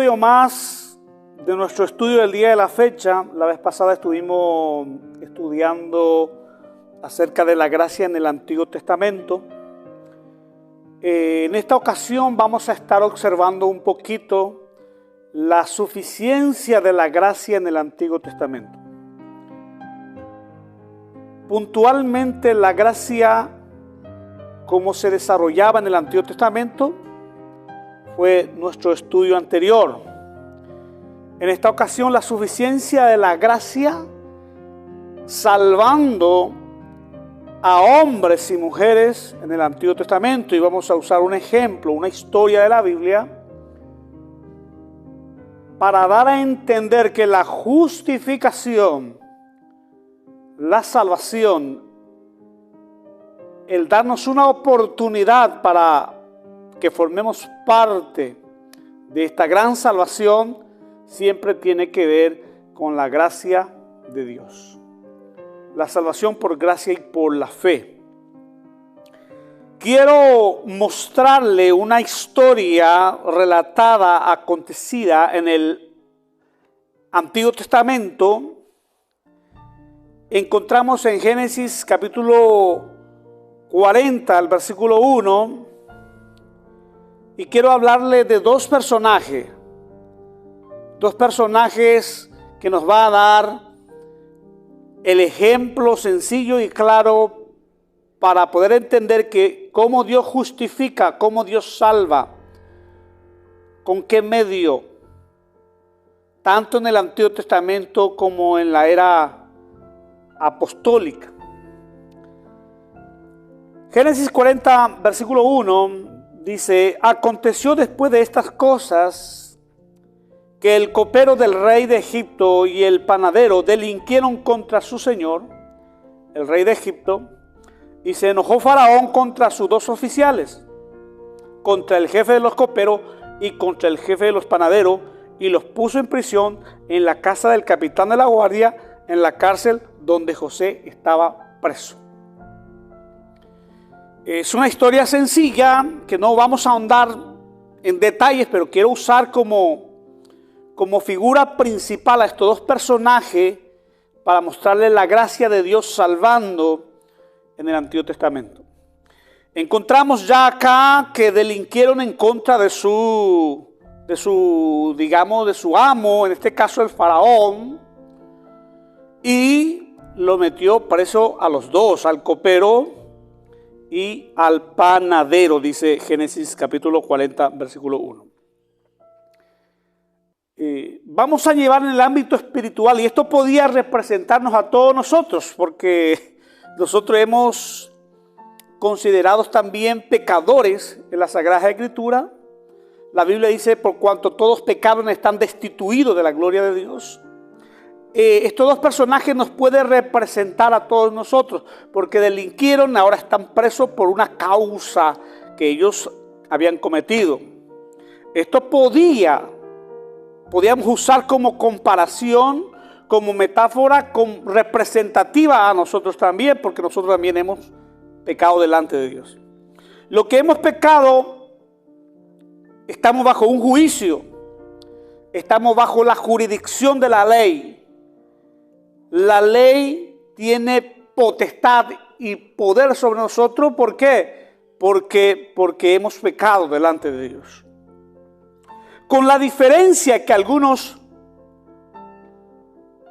episodio más de nuestro estudio del día de la fecha. La vez pasada estuvimos estudiando acerca de la gracia en el Antiguo Testamento. En esta ocasión vamos a estar observando un poquito la suficiencia de la gracia en el Antiguo Testamento. Puntualmente la gracia como se desarrollaba en el Antiguo Testamento fue nuestro estudio anterior. En esta ocasión la suficiencia de la gracia salvando a hombres y mujeres en el Antiguo Testamento, y vamos a usar un ejemplo, una historia de la Biblia para dar a entender que la justificación, la salvación, el darnos una oportunidad para que formemos parte de esta gran salvación, siempre tiene que ver con la gracia de Dios. La salvación por gracia y por la fe. Quiero mostrarle una historia relatada, acontecida en el Antiguo Testamento. Encontramos en Génesis capítulo 40, al versículo 1, y quiero hablarle de dos personajes que nos va a dar el ejemplo sencillo y claro para poder entender que cómo Dios justifica, cómo Dios salva, con qué medio, tanto en el Antiguo Testamento como en la era apostólica. Génesis 40, versículo 1, dice: aconteció después de estas cosas que el copero del rey de Egipto y el panadero delinquieron contra su señor, el rey de Egipto, y se enojó Faraón contra sus dos oficiales, contra el jefe de los coperos y contra el jefe de los panaderos, y los puso en prisión en la casa del capitán de la guardia, en la cárcel donde José estaba preso. Es una historia sencilla que no vamos a ahondar en detalles, pero quiero usar como figura principal a estos dos personajes para mostrarles la gracia de Dios salvando en el Antiguo Testamento. Encontramos ya acá que delinquieron en contra de su amo, en este caso el faraón, y lo metió preso a los dos, al copero y al panadero, dice Génesis capítulo 40, versículo 1. Vamos a llevar en el ámbito espiritual, y esto podía representarnos a todos nosotros, porque nosotros hemos considerados también pecadores en la Sagrada Escritura. La Biblia dice: por cuanto todos pecaron están destituidos de la gloria de Dios. Estos dos personajes nos pueden representar a todos nosotros, porque delinquieron, ahora están presos por una causa que ellos habían cometido. Esto podíamos usar como comparación, como metáfora representativa a nosotros también, porque nosotros también hemos pecado delante de Dios. Lo que hemos pecado, estamos bajo un juicio, estamos bajo la jurisdicción de la ley. La ley tiene potestad y poder sobre nosotros. ¿Por qué? Porque hemos pecado delante de Dios. Con la diferencia que algunos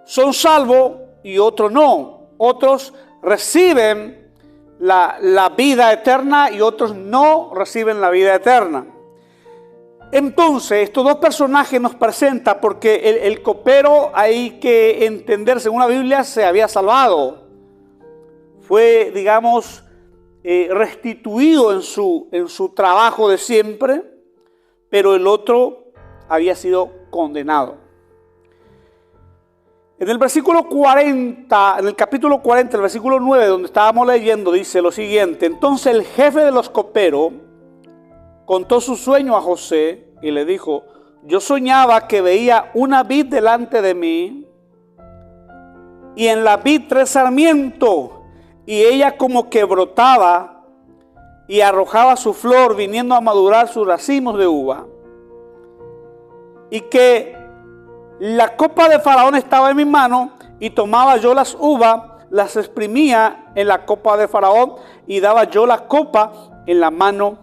son salvos y otros no. Otros reciben la vida eterna y otros no reciben la vida eterna. Entonces, estos dos personajes nos presentan, porque el copero, hay que entender, según la Biblia, se había salvado. Fue, restituido en su trabajo de siempre, pero el otro había sido condenado. En el versículo 40, en el capítulo 40, el versículo 9, donde estábamos leyendo, dice lo siguiente: entonces el jefe de los coperos contó su sueño a José y le dijo: yo soñaba que veía una vid delante de mí, y en la vid 3 sarmientos, y ella como que brotaba y arrojaba su flor, viniendo a madurar sus racimos de uva. y que la copa de Faraón estaba en mi mano, y tomaba yo las uvas, las exprimía en la copa de Faraón, y daba yo la copa en la mano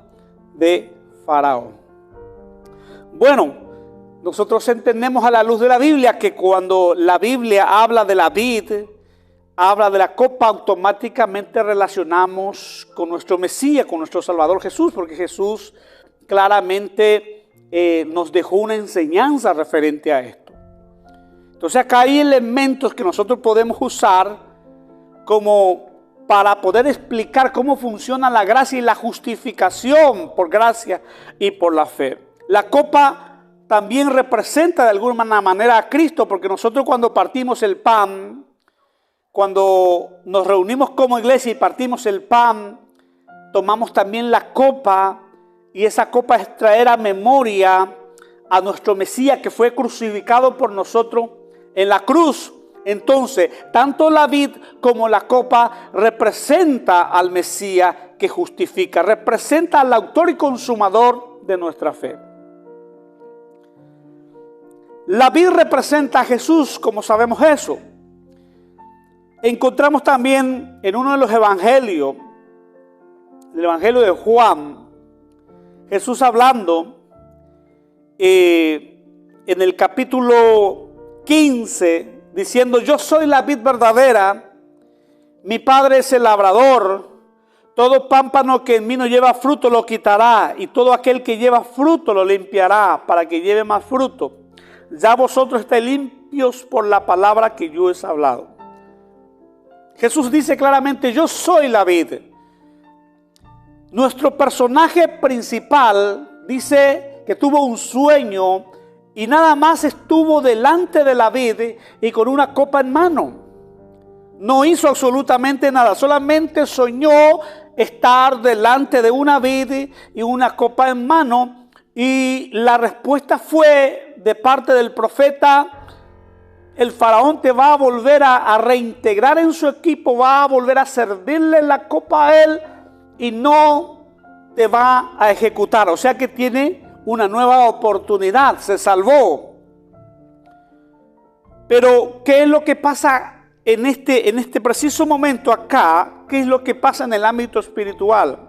de Faraón. Bueno, nosotros entendemos a la luz de la Biblia que cuando la Biblia habla de la vid, habla de la copa, automáticamente relacionamos con nuestro Mesías, con nuestro Salvador Jesús, porque Jesús claramente nos dejó una enseñanza referente a esto. Entonces acá hay elementos que nosotros podemos usar como para poder explicar cómo funciona la gracia y la justificación por gracia y por la fe. La copa también representa de alguna manera a Cristo, porque nosotros cuando partimos el pan, cuando nos reunimos como iglesia y partimos el pan, tomamos también la copa, y esa copa es traer a memoria a nuestro Mesías que fue crucificado por nosotros en la cruz. Entonces, tanto la vid como la copa representa al Mesías que justifica, representa al autor y consumador de nuestra fe. La vid representa a Jesús, como sabemos eso. Encontramos también en uno de los evangelios, el evangelio de Juan, Jesús hablando en el capítulo 15, diciendo: yo soy la vid verdadera, mi Padre es el labrador, todo pámpano que en mí no lleva fruto lo quitará, y todo aquel que lleva fruto lo limpiará para que lleve más fruto. Ya vosotros estáis limpios por la palabra que yo os he hablado. Jesús dice claramente: yo soy la vid. Nuestro personaje principal dice que tuvo un sueño y nada más estuvo delante de la vid y con una copa en mano. No hizo absolutamente nada, solamente soñó estar delante de una vid y una copa en mano, y la respuesta fue de parte del profeta: el faraón te va a volver a reintegrar en su equipo, va a volver a servirle la copa a él y no te va a ejecutar. O sea que tiene una nueva oportunidad, se salvó. Pero ¿qué es lo que pasa en este preciso momento acá? ¿Qué es lo que pasa en el ámbito espiritual?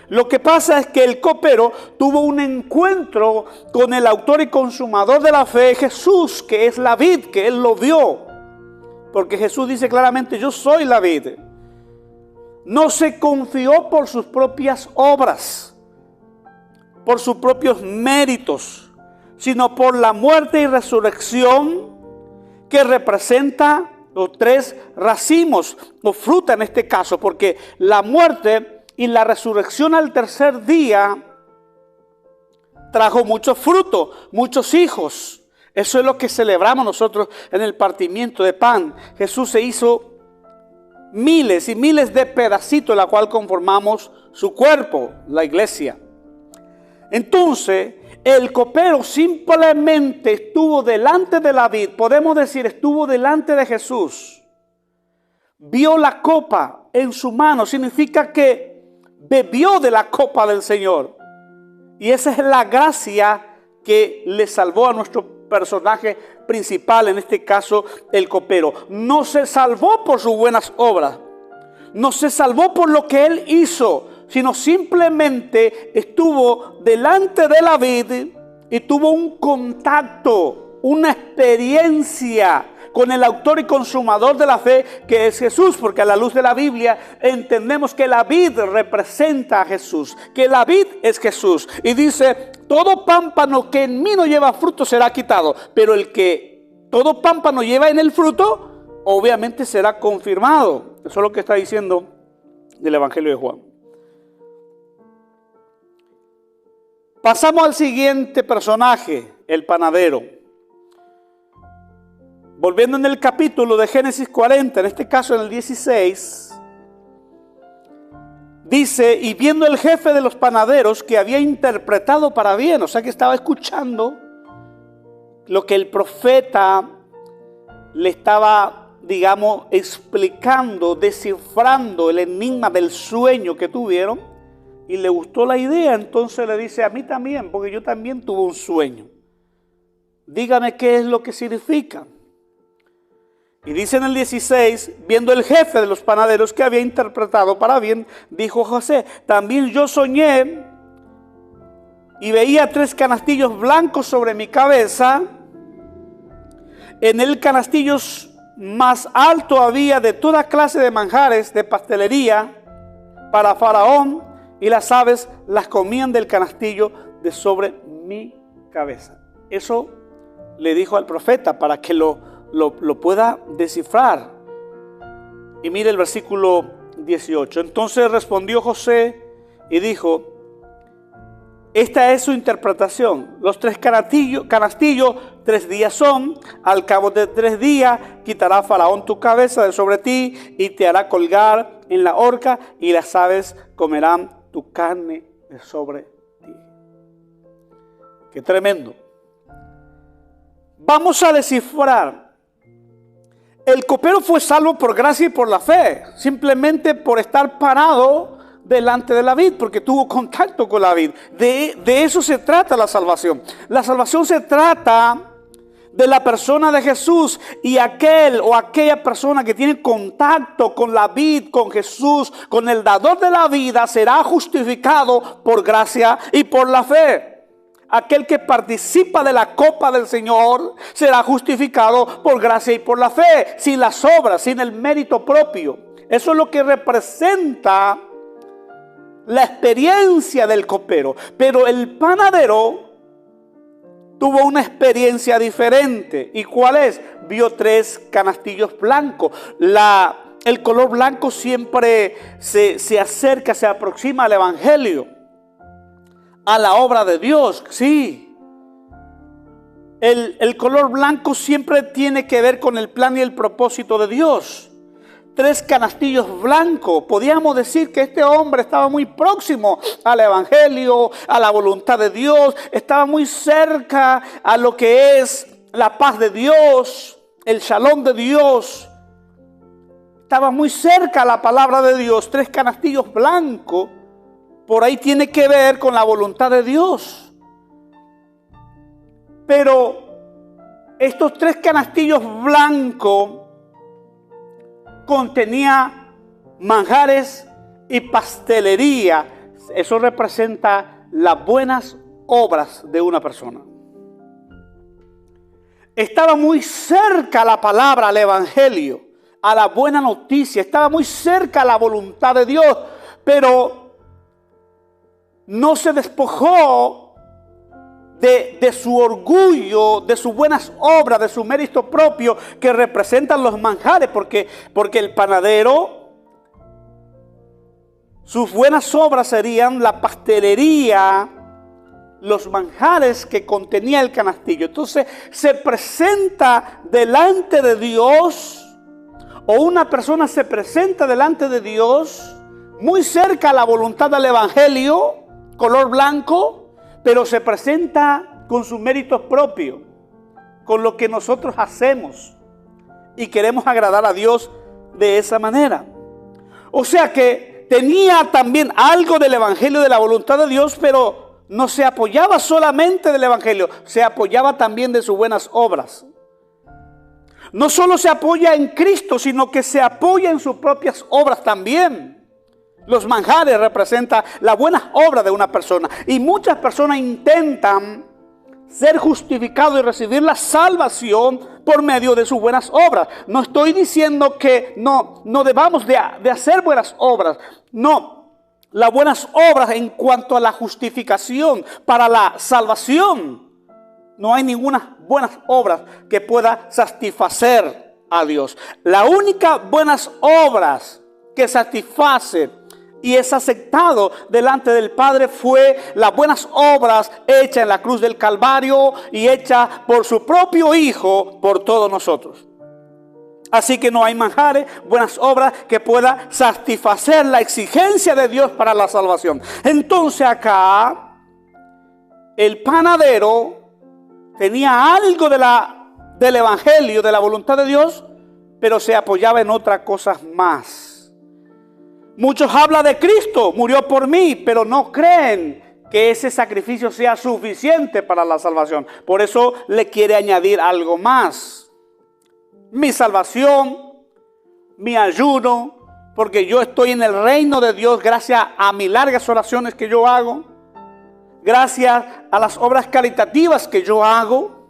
Lo que pasa es que el copero tuvo un encuentro con el autor y consumador de la fe, Jesús, que es la vid, que él lo vio. Porque Jesús dice claramente: yo soy la vid. No se confió por sus propias obras, por sus propios méritos, sino por la muerte y resurrección que representa los tres racimos, o fruta en este caso, porque la muerte y la resurrección al tercer día trajo mucho fruto, muchos hijos. Eso es lo que celebramos nosotros en el partimiento de pan. Jesús se hizo miles y miles de pedacitos, la cual conformamos su cuerpo, la iglesia. Entonces, el copero simplemente estuvo delante de la vid, podemos decir, estuvo delante de Jesús. Vio la copa en su mano, significa que bebió de la copa del Señor. Y esa es la gracia que le salvó a nuestro personaje principal, en este caso el copero. No se salvó por sus buenas obras, no se salvó por lo que él hizo, sino simplemente estuvo delante de la vid y tuvo un contacto, una experiencia con el autor y consumador de la fe, que es Jesús, porque a la luz de la Biblia entendemos que la vid representa a Jesús, que la vid es Jesús, y dice: todo pámpano que en mí no lleva fruto será quitado, pero el que todo pámpano lleva en el fruto, obviamente será confirmado. Eso es lo que está diciendo del Evangelio de Juan. Pasamos al siguiente personaje, el panadero. Volviendo en el capítulo de Génesis 40, en este caso en el 16, dice: y viendo el jefe de los panaderos que había interpretado para bien, o sea que estaba escuchando lo que el profeta le estaba, digamos, explicando, descifrando el enigma del sueño que tuvieron, y le gustó la idea, entonces le dice: a mí también, porque yo también tuve un sueño. dígame qué es lo que significa. Y dice en el 16, viendo el jefe de los panaderos que había interpretado para bien, dijo José, también yo soñé y veía 3 canastillos blancos sobre mi cabeza. En el canastillo más alto había de toda clase de manjares de pastelería para Faraón, y las aves las comían del canastillo de sobre mi cabeza. Eso le dijo al profeta para que lo pueda descifrar. Y mire el versículo 18. Entonces respondió José y dijo, esta es su interpretación. Los 3 canastillos 3 días son. Al cabo de 3 días quitará Faraón tu cabeza de sobre ti y te hará colgar en la horca, y las aves comerán tu carne de sobre ti. Qué tremendo. Vamos a descifrar. El copero fue salvo por gracia y por la fe, simplemente por estar parado delante de la vid, porque tuvo contacto con la vid. De eso se trata la salvación. La salvación se trata de la persona de Jesús, y aquel o aquella persona que tiene contacto con la vid, con Jesús, con el dador de la vida, será justificado por gracia y por la fe. Aquel que participa de la copa del Señor será justificado por gracia y por la fe, sin las obras, sin el mérito propio. Eso es lo que representa la experiencia del copero. Pero el panadero tuvo una experiencia diferente. ¿Y cuál es? Vio 3 canastillos blancos. El color blanco siempre se acerca, se aproxima al evangelio, a la obra de Dios. Sí. El color blanco siempre tiene que ver con el plan y el propósito de Dios. 3 canastillos blancos. Podíamos decir que este hombre estaba muy próximo al evangelio, a la voluntad de Dios. Estaba muy cerca a lo que es la paz de Dios, el shalom de Dios. Estaba muy cerca a la palabra de Dios. 3 canastillos blancos. Por ahí tiene que ver con la voluntad de Dios. Pero estos 3 canastillos blancos contenía manjares y pastelería. Eso representa las buenas obras de una persona. Estaba muy cerca a la palabra, al evangelio, a la buena noticia. Estaba muy cerca a la voluntad de Dios, pero no se despojó de su orgullo, de sus buenas obras, de su mérito propio que representan los manjares, porque el panadero, sus buenas obras serían la pastelería, los manjares que contenía el canastillo. Entonces se presenta delante de Dios, o una persona se presenta delante de Dios muy cerca a la voluntad del evangelio, color blanco, pero se presenta con sus méritos propios, con lo que nosotros hacemos, y queremos agradar a Dios de esa manera. O sea que tenía también algo del evangelio, de la voluntad de Dios, pero no se apoyaba solamente del evangelio, se apoyaba también de sus buenas obras. No solo se apoya en Cristo, sino que se apoya en sus propias obras también. Los manjares representan las buenas obras de una persona. Y muchas personas intentan ser justificados y recibir la salvación por medio de sus buenas obras. No estoy diciendo que no debamos de hacer buenas obras. No, las buenas obras en cuanto a la justificación para la salvación. No hay ninguna buenas obras que pueda satisfacer a Dios. La única buenas obras que satisface y es aceptado delante del Padre fue las buenas obras hechas en la cruz del Calvario y hechas por su propio Hijo por todos nosotros. Así que no hay manjares, buenas obras que pueda satisfacer la exigencia de Dios para la salvación. Entonces acá el panadero tenía algo del evangelio, de la voluntad de Dios, pero se apoyaba en otras cosas más. Muchos hablan de Cristo, murió por mí, pero no creen que ese sacrificio sea suficiente para la salvación. Por eso le quiere añadir algo más. Mi salvación, mi ayuno, porque yo estoy en el reino de Dios gracias a mis largas oraciones que yo hago, gracias a las obras caritativas que yo hago,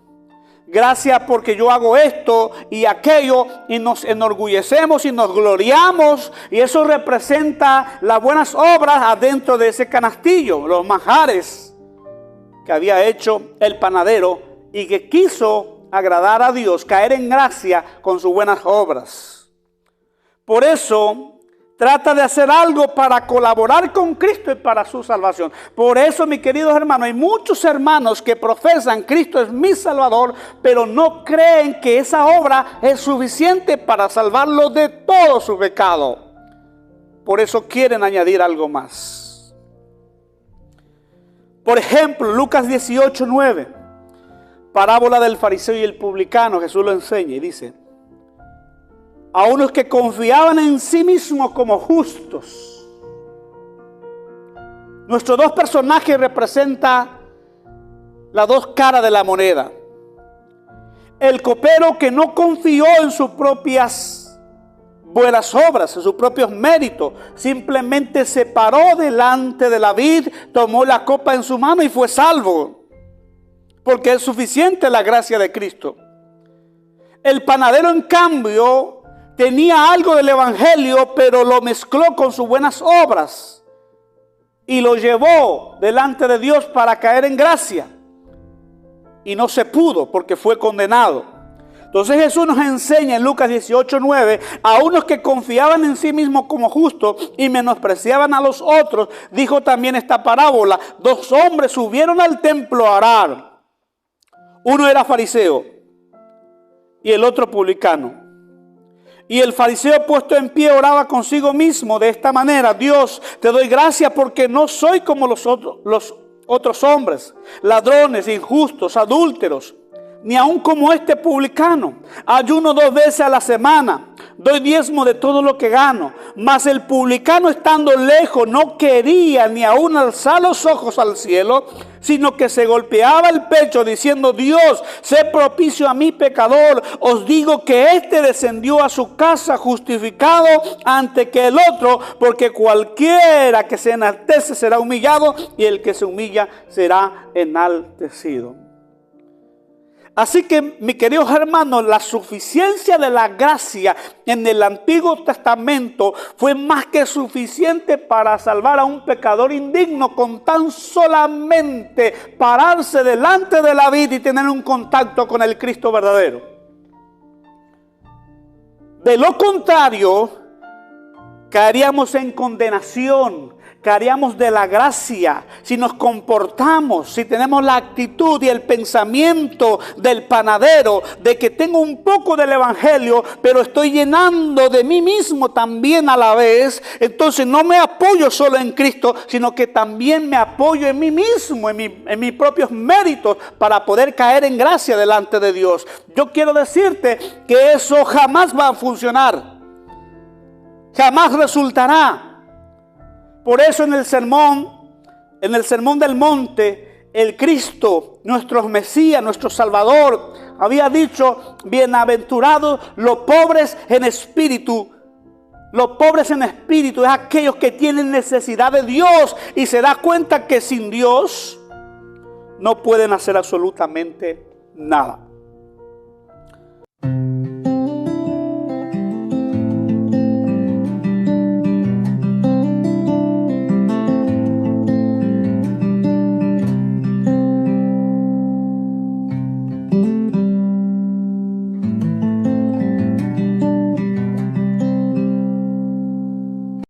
gracias porque yo hago esto y aquello y nos enorgullecemos y nos gloriamos, y eso representa las buenas obras adentro de ese canastillo, los manjares que había hecho el panadero y que quiso agradar a Dios, caer en gracia con sus buenas obras. Por eso trata de hacer algo para colaborar con Cristo y para su salvación. Por eso, mis queridos hermanos, hay muchos hermanos que profesan Cristo es mi Salvador, pero no creen que esa obra es suficiente para salvarlos de todo su pecado. Por eso quieren añadir algo más. Por ejemplo, Lucas 18:9, parábola del fariseo y el publicano, Jesús lo enseña y dice: a unos que confiaban en sí mismos como justos. Nuestros dos personajes representan las dos caras de la moneda. El copero que no confió en sus propias buenas obras, en sus propios méritos, simplemente se paró delante de la vid, tomó la copa en su mano y fue salvo, porque es suficiente la gracia de Cristo. El panadero, en cambio, tenía algo del evangelio, pero lo mezcló con sus buenas obras y lo llevó delante de Dios para caer en gracia. Y no se pudo porque fue condenado. Entonces Jesús nos enseña en Lucas 18:9, a unos que confiaban en sí mismos como justos y menospreciaban a los otros, dijo también esta parábola: dos hombres subieron al templo a orar. Uno era fariseo y el otro publicano. Y el fariseo, puesto en pie, oraba consigo mismo de esta manera: Dios, te doy gracias porque no soy como los otros hombres, ladrones, injustos, adúlteros, ni aun como este publicano. Ayuno 2 veces a la semana, doy diezmo de todo lo que gano. Mas el publicano, estando lejos, no quería ni aun alzar los ojos al cielo, sino que se golpeaba el pecho diciendo: Dios, sé propicio a mí pecador. Os digo que éste descendió a su casa justificado antes que el otro, porque cualquiera que se enaltece será humillado, y el que se humilla será enaltecido. Así que, mis queridos hermanos, la suficiencia de la gracia en el Antiguo Testamento fue más que suficiente para salvar a un pecador indigno, con tan solamente pararse delante de la vid y tener un contacto con el Cristo verdadero. De lo contrario, caeríamos en condenación, caeríamos de la gracia si nos comportamos, si tenemos la actitud y el pensamiento del panadero, de que tengo un poco del evangelio, pero estoy llenando de mí mismo también a la vez. Entonces no me apoyo solo en Cristo, sino que también me apoyo en mí mismo, en mis propios méritos, para poder caer en gracia delante de Dios. Yo quiero decirte que eso jamás va a funcionar, jamás resultará. Por eso en el sermón del monte, el Cristo, nuestro Mesías, nuestro Salvador, había dicho: bienaventurados los pobres en espíritu. Los pobres en espíritu es aquellos que tienen necesidad de Dios y se da cuenta que sin Dios no pueden hacer absolutamente nada.